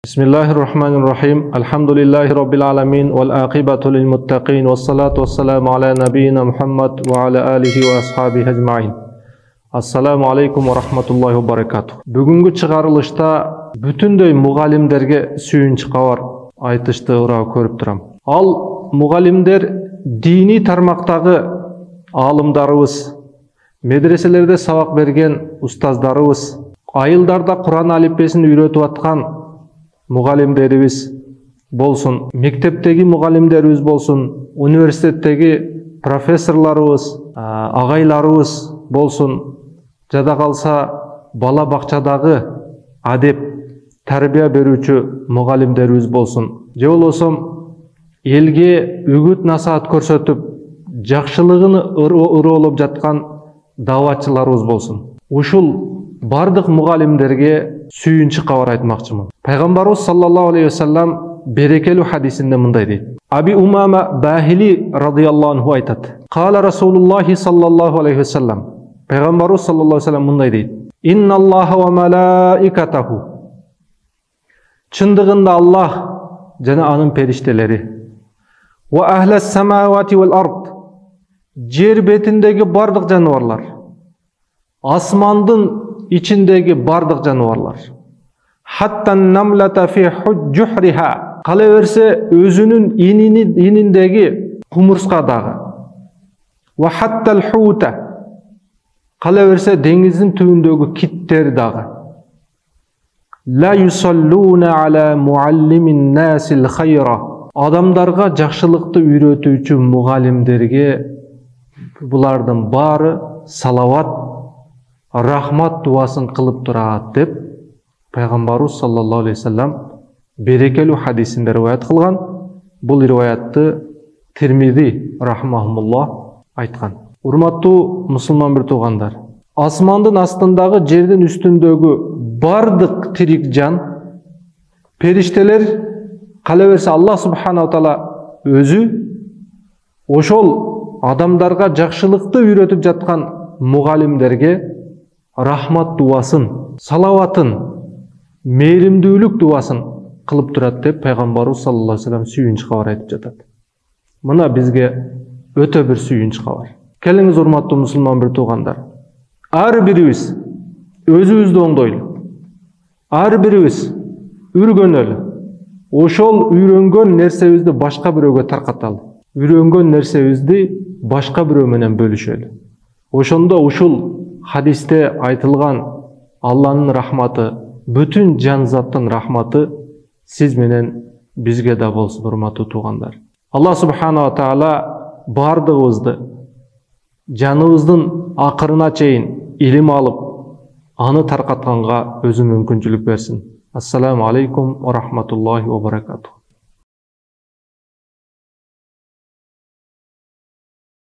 Bismillahirrahmanirrahim. Elhamdülillahi Rabbil alamin. Vel aqibatu lil muttaqin. Ve salatu ve selamu ala nebiyina Muhammed ve ala alihi ve ashabihi ecmain. Assalamu alaikum ve rahmatullahi ve barakatuh. Bugünkü çıkarılışta bütünдөй mugallimderge sүйүнчү кабар айтышты ыраа көрүп турам. Ал mugallimдер dini tarmaktagы alımдарыбыз, medreselerde sabak bergen ustazдарыбыз, айылдарда Kur'an alifbesini үйрөтүп аткан mugallimderибиz болсун, мектептеги mugallimderибиz болсун, университеттеги профессорларыбыз, агайларыбыз болсун, жада калса бала бакчадагы адеп, тарбия берүүчү mugallimderибиz болсун, же болбосо элге үгүт насаат көрсөтүп, жакшылыгын ыроолоп жаткан даватчыларыбыз болсун. Ушул бардык mugallimдерге сүйүнчү кабар айтмакчымын. Пайгамбарыбыз саллаллаху алейхи ва саллям берекелүү хадисинде мындай дейт. Аби Умама Бахили радıyallahu anhu айтат. Кала Расулуллахи саллаллаху алейхи ва саллям. Пайгамбарыбыз саллаллаху алейхи ва саллям мындай дейт. Инналлаха ва малаикатаху. Чындыгында Аллах жана анын периштелери. Ва ахлас самавати вал ард. Жер бетиндеги бардык жаныбарлар. Асмандын içindeki bardıq canavarlar. Hatta namlata fi juhriha. Kalaverse özünün inindeki kumurskadağı. Ve hattal huta. Kalaverse denizin tüyündeki kitleri dağı. La yusalluna ala muallimin nasil khayra. Adamlarga jakşılıkты үйрөтүүчү mugallimderge bulardan bari salavat rahmat duaсын kılıp durат деп Пайгамбарыбыз саллаллаху алейхи ва саллям берекелүү хадисинде риваят кылган. Бул риваятты Тирмизи рахмахумуллах айткан. Урматтуу мусулман бир туугандар, асмандын астындагы, жердин үстүндөгү бардык тирик жан, периштелер, кала берсе Аллах субханаху таала өзү ошол адамдарга жакшылыкты үйрөтүп жаткан mugallimderge rahmat duaсын, салаватын, мээримдүүлүк дуасын кылып турат деп Пайгамбарыбыз саллаллаху алейхи ва саллям сүйүнчү кабар айтып жатат. Мына бизге өтө бир сүйүнчү кабар. Келиңиз урматтуу мусулман бир туугандар. Ар бирибиз өзүбүздү оңдойлу. Ар бирибиз үйрөнгөнөлү. Ошол үйрөнгөн нерсебизди башка бирөөгө таркаталы. Үйрөнгөн нерсебизди башка бирөө менен бөлүшөлү. Ошондо ушул hadiste айтылган Алланын рахматы, бүтүн жан заттын рахматы сиз менен бизге да болсун, урматтуу туугандар. Аллах субханаху таала бардыгыбызды жаныбыздын акырына чейин илим алып, аны таркатканга өзү мүмкүнчүлүк берсин. Ассаламу алейкум ва рахматуллахи ва баракатух.